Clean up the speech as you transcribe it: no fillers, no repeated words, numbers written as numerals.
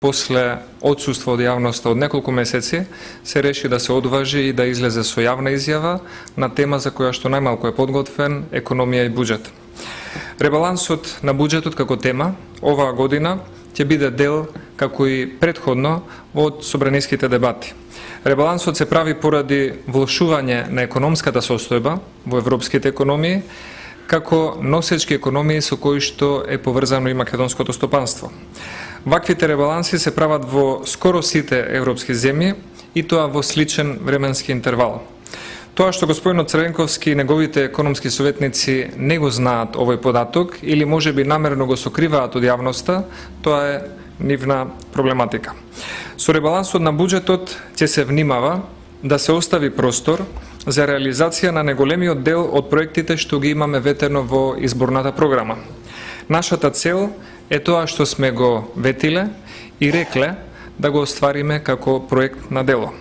после отсуство од јавноста од неколку месеци, се реши да се одважи и да излезе со јавна изјава на тема за која што најмалку е подготвен — економија и буџет. Ребалансот на буџетот како тема оваа година ќе биде дел, како и претходно, од собраниските дебати. Ребалансот се прави поради влошување на економската состојба во европските економии, како носечки економии со кои што е поврзано и македонското стопанство. Ваквите ребаланси се прават во скоро сите европски земји и тоа во сличен временски интервал. Тоа што господинот Црвенковски и неговите економски советници не го знаат овој податок или можеби намерно го сокриваат од јавноста, тоа е нивна проблематика. Со ребалансот на буџетот ќе се внимава да се остави простор за реализација на неголемиот дел од проектите што ги имаме ветено во изборната програма. Нашата цел е тоа што сме го ветиле и рекле да го оствариме како проект на дело.